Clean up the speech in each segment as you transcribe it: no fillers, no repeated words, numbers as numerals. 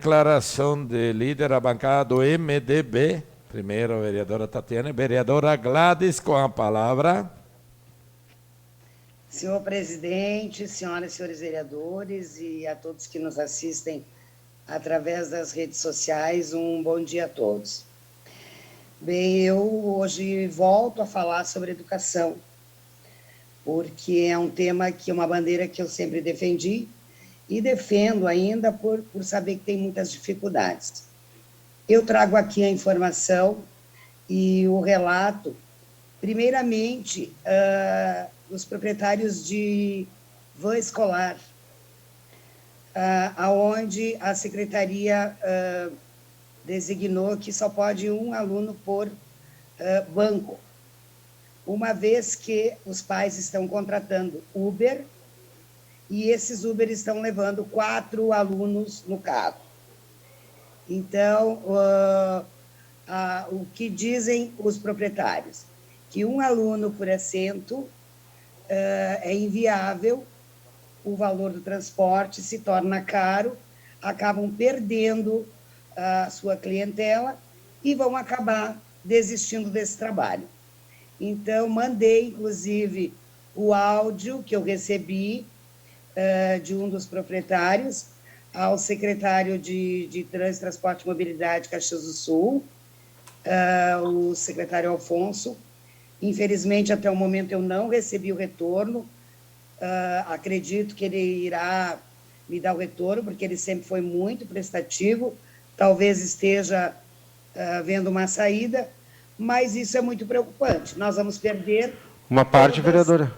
Declaração de líder da bancada do MDB. Primeiro, a vereadora Tatiana. Vereadora Gladys, com a palavra. Senhor presidente, senhoras e senhores vereadores e a todos que nos assistem através das redes sociais, um bom dia a todos. Bem, eu hoje volto a falar sobre educação, porque é um tema que é uma bandeira que eu sempre defendi e defendo ainda por saber que tem muitas dificuldades. Eu trago aqui a informação e o relato, primeiramente, dos proprietários de van escolar, aonde a secretaria designou que só pode um aluno por banco, uma vez que os pais estão contratando Uber e esses Uber estão levando 4 alunos no carro. Então, o que dizem os proprietários? Que um aluno por assento é inviável, o valor do transporte se torna caro, acabam perdendo a sua clientela e vão acabar desistindo desse trabalho. Então, mandei, inclusive, o áudio que eu recebi de um dos proprietários ao secretário de Trânsito, Transporte e Mobilidade Caxias do Sul, o secretário Alfonso. Infelizmente, até o momento, eu não recebi o retorno. Acredito que ele irá me dar o retorno, porque ele sempre foi muito prestativo, talvez esteja vendo uma saída, mas isso é muito preocupante. Nós vamos perder... Uma parte, vereadora.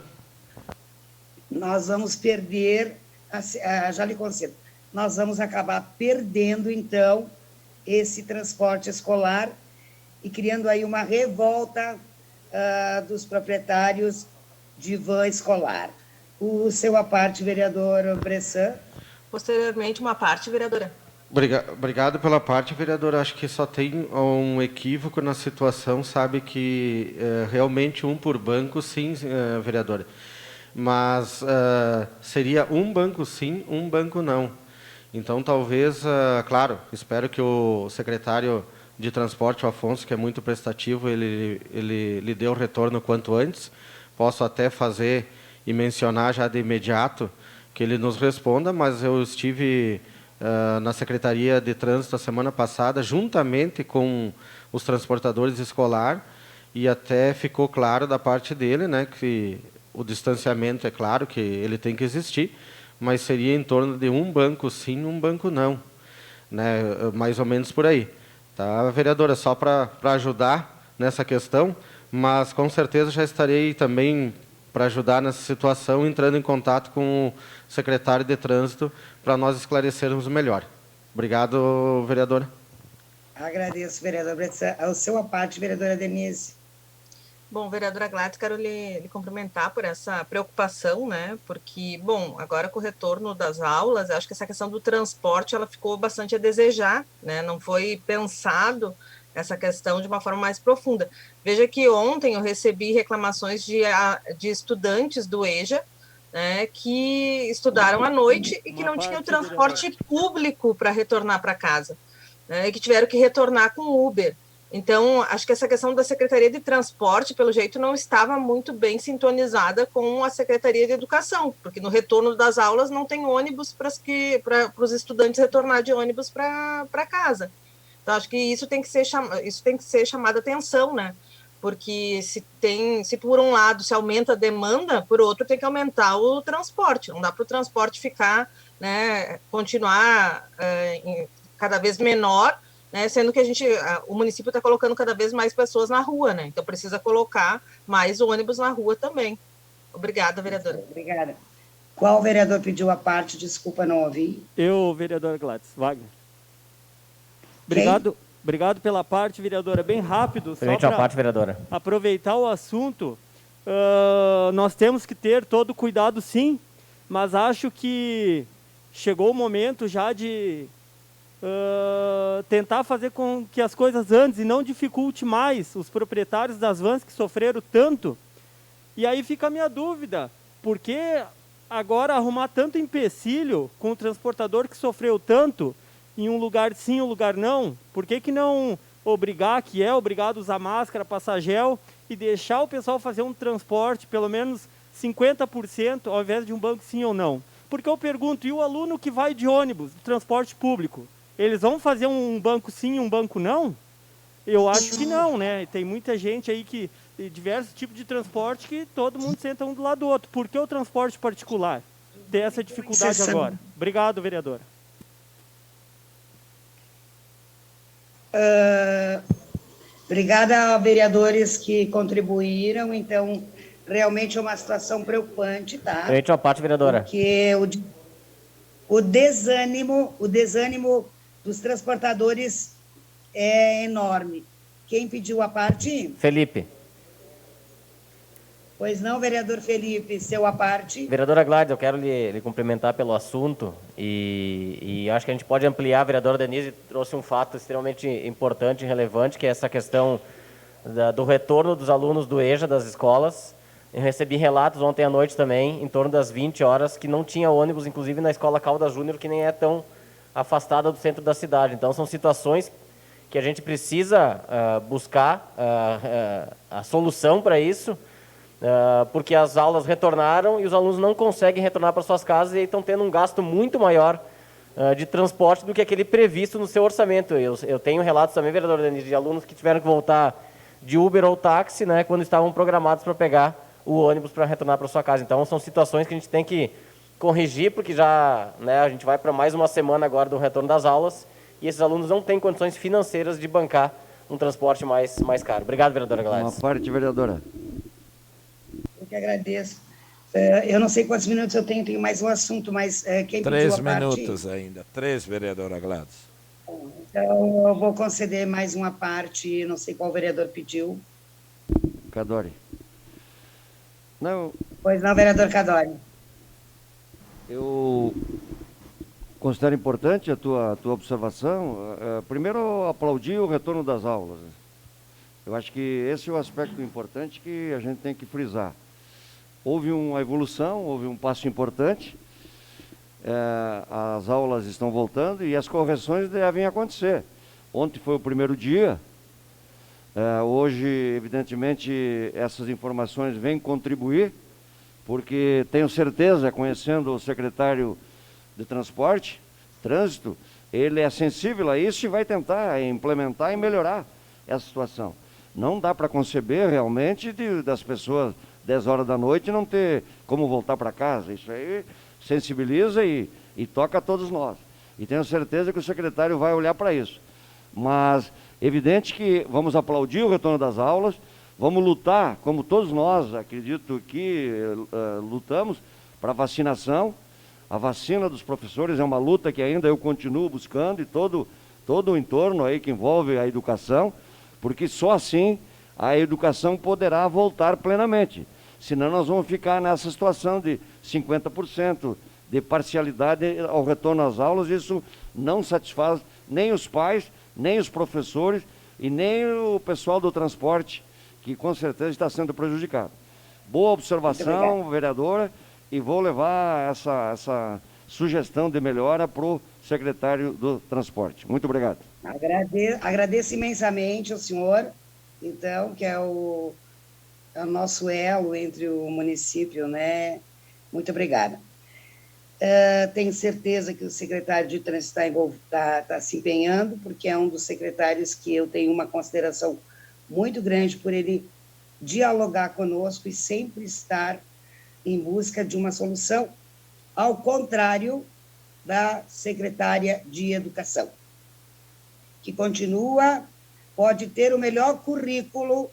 Nós vamos perder, já lhe concedo, nós vamos acabar perdendo, então, esse transporte escolar e criando aí uma revolta dos proprietários de van escolar. O seu à parte, vereador Bressan. Posteriormente, uma parte, vereadora. Obrigado pela parte, vereadora. Acho que só tem um equívoco na situação, sabe, que realmente um por banco, sim, vereadora. Mas seria um banco sim, um banco não. Então, talvez, claro, espero que o secretário de Transporte, o Afonso, que é muito prestativo, ele lhe dê o retorno quanto antes. Posso até fazer e mencionar já de imediato que ele nos responda, mas eu estive na Secretaria de Trânsito a semana passada, juntamente com os transportadores escolar, e até ficou claro da parte dele, né, que o distanciamento é claro que ele tem que existir, mas seria em torno de um banco sim, um banco não, né, mais ou menos por aí. Tá, vereadora, só para ajudar nessa questão, mas com certeza já estarei também para ajudar nessa situação, entrando em contato com o secretário de Trânsito para nós esclarecermos melhor. Obrigado, vereadora. Agradeço, vereador Bressan. Ao seu à parte, vereadora Denise. Bom, vereadora Gladys, quero lhe cumprimentar por essa preocupação, né? Porque, bom, agora com o retorno das aulas, acho que essa questão do transporte, ela ficou bastante a desejar, né? Não foi pensado essa questão de uma forma mais profunda. Veja que ontem eu recebi reclamações de estudantes do EJA, né, que estudaram à noite e que não tinham transporte público para retornar para casa, né, e que tiveram que retornar com Uber. Então, acho que essa questão da Secretaria de Transporte, pelo jeito, não estava muito bem sintonizada com a Secretaria de Educação, porque no retorno das aulas não tem ônibus para os estudantes retornar de ônibus para casa. Então, acho que isso tem que ser chamado a atenção, né? Porque se por um lado se aumenta a demanda, por outro tem que aumentar o transporte. Não dá para o transporte ficar, né, continuar cada vez menor, né, sendo que o município está colocando cada vez mais pessoas na rua, né? Então precisa colocar mais ônibus na rua também. Obrigada, vereadora. Obrigada. Qual vereador pediu a parte? Desculpa, não ouvi. Eu, vereador Gladys Wagner. Obrigado pela parte, vereadora. Bem rápido, só Permite a parte, vereadora. Aproveitar o assunto. Nós temos que ter todo o cuidado, sim, mas acho que chegou o momento já de tentar fazer com que as coisas antes e não dificulte mais os proprietários das vans que sofreram tanto. E aí fica a minha dúvida, por que agora arrumar tanto empecilho com o transportador que sofreu tanto em um lugar sim, um lugar não? Por que não obrigar, que é obrigado a usar máscara, passar gel, e deixar o pessoal fazer um transporte, pelo menos 50%, ao invés de um banco sim ou não? Porque eu pergunto, e o aluno que vai de ônibus, de transporte público, eles vão fazer um banco sim e um banco não? Eu acho que não, né? Tem muita gente aí que, de diversos tipos de transporte, que todo mundo senta um do lado do outro. Por que o transporte particular tem essa dificuldade agora? Obrigado, vereadora. Obrigada a vereadores que contribuíram. Então, realmente é uma situação preocupante, tá? Permite uma parte, vereadora. Porque o desânimo dos transportadores é enorme. Quem pediu a parte? Felipe. Pois não, vereador Felipe, seu a parte. Vereadora Gladys, eu quero lhe cumprimentar pelo assunto e acho que a gente pode ampliar. A vereadora Denise trouxe um fato extremamente importante e relevante, que é essa questão do retorno dos alunos do EJA, das escolas. Eu recebi relatos ontem à noite também, em torno das 20 horas, que não tinha ônibus, inclusive na Escola Caldas Júnior, que nem é tão afastada do centro da cidade. Então, são situações que a gente precisa buscar a solução para isso, porque as aulas retornaram e os alunos não conseguem retornar para suas casas e estão tendo um gasto muito maior de transporte do que aquele previsto no seu orçamento. Eu tenho relatos também, vereador Denise, de alunos que tiveram que voltar de Uber ou táxi, né, quando estavam programados para pegar o ônibus para retornar para sua casa. Então, são situações que a gente tem que corrigir, porque já, né, a gente vai para mais uma semana agora do retorno das aulas e esses alunos não têm condições financeiras de bancar um transporte mais caro. Obrigado, vereadora Gladys. Uma parte, vereadora. Eu que agradeço. Eu não sei quantos minutos eu tenho mais um assunto, mas quem pediu a 3 parte... minutos ainda. 3, vereadora Gladys. Então, eu vou conceder mais uma parte, não sei qual vereador pediu. Cadore. Não, Pois não, vereador Cadore. eu considero importante a tua observação. Primeiro, aplaudir o retorno das aulas. Eu acho que esse é o aspecto importante que a gente tem que frisar. Houve uma evolução, houve um passo importante, as aulas estão voltando e as correções devem acontecer. Ontem foi o primeiro dia, hoje, evidentemente, essas informações vêm contribuir, porque tenho certeza, conhecendo o secretário de Transporte, Trânsito, ele é sensível a isso e vai tentar implementar e melhorar essa situação. Não dá para conceber realmente das pessoas 10 horas da noite não ter como voltar para casa. Isso aí sensibiliza e toca a todos nós. E tenho certeza que o secretário vai olhar para isso. Mas, evidente que vamos aplaudir o retorno das aulas, vamos lutar, como todos nós, acredito que lutamos, para a vacinação. A vacina dos professores é uma luta que ainda eu continuo buscando e todo o entorno aí que envolve a educação, porque só assim a educação poderá voltar plenamente. Senão nós vamos ficar nessa situação de 50% de parcialidade ao retorno às aulas. Isso não satisfaz nem os pais, nem os professores e nem o pessoal do transporte, que com certeza está sendo prejudicado. Boa observação, vereadora, e vou levar essa sugestão de melhora para o secretário do Transporte. Muito obrigado. Agradeço imensamente ao senhor, então, que é o nosso elo entre o município, né? Muito obrigada. Tenho certeza que o secretário de Trânsito está se empenhando, porque é um dos secretários que eu tenho uma consideração muito grande por ele dialogar conosco e sempre estar em busca de uma solução, ao contrário da secretária de Educação, que pode ter o melhor currículo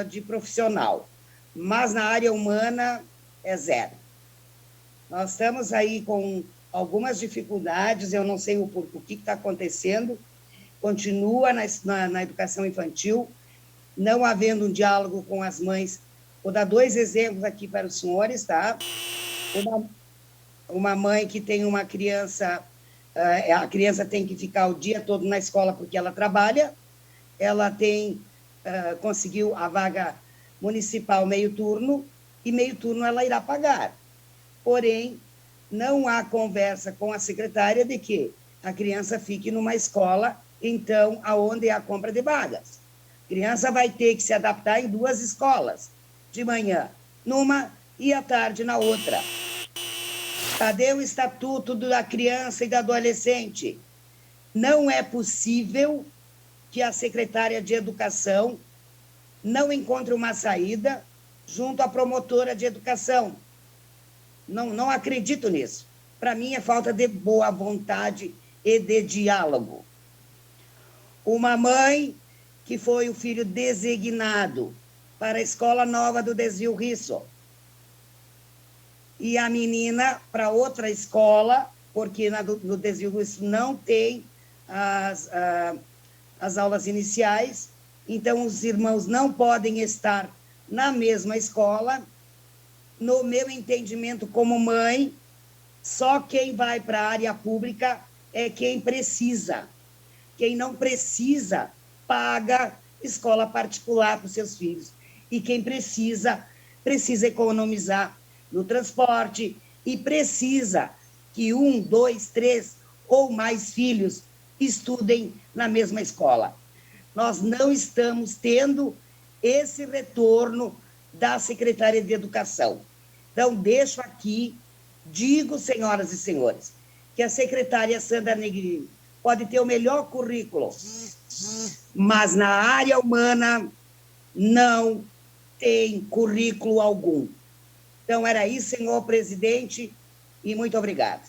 de profissional, mas na área humana é zero. Nós estamos aí com algumas dificuldades, eu não sei o que está acontecendo, continua na educação infantil, não havendo um diálogo com as mães. Vou dar 2 exemplos aqui para os senhores, tá? Uma mãe que tem uma criança, a criança tem que ficar o dia todo na escola porque ela trabalha, ela conseguiu a vaga municipal meio turno, e meio turno ela irá pagar. Porém, não há conversa com a secretária de que a criança fique numa escola, então, aonde é a compra de vagas. A criança vai ter que se adaptar em 2 escolas, de manhã numa e à tarde na outra. Cadê o estatuto da criança e do adolescente? Não é possível que a secretária de Educação não encontre uma saída junto à promotora de educação. Não acredito nisso. Para mim, é falta de boa vontade e de diálogo. Uma mãe que foi o filho designado para a escola nova do Desvio Risso, e a menina para outra escola, porque no Desvio Risso não tem as aulas iniciais, então os irmãos não podem estar na mesma escola. No meu entendimento como mãe, só quem vai para a área pública é quem precisa. Quem não precisa, paga escola particular para os seus filhos. E quem precisa economizar no transporte e precisa que 1, 2, 3 ou mais filhos estudem na mesma escola. Nós não estamos tendo esse retorno da Secretaria de Educação. Então, deixo aqui, digo, senhoras e senhores, que a secretária Sandra Negrini pode ter o melhor currículo, mas na área humana não tem currículo algum. Então, era isso, senhor presidente, e muito obrigada.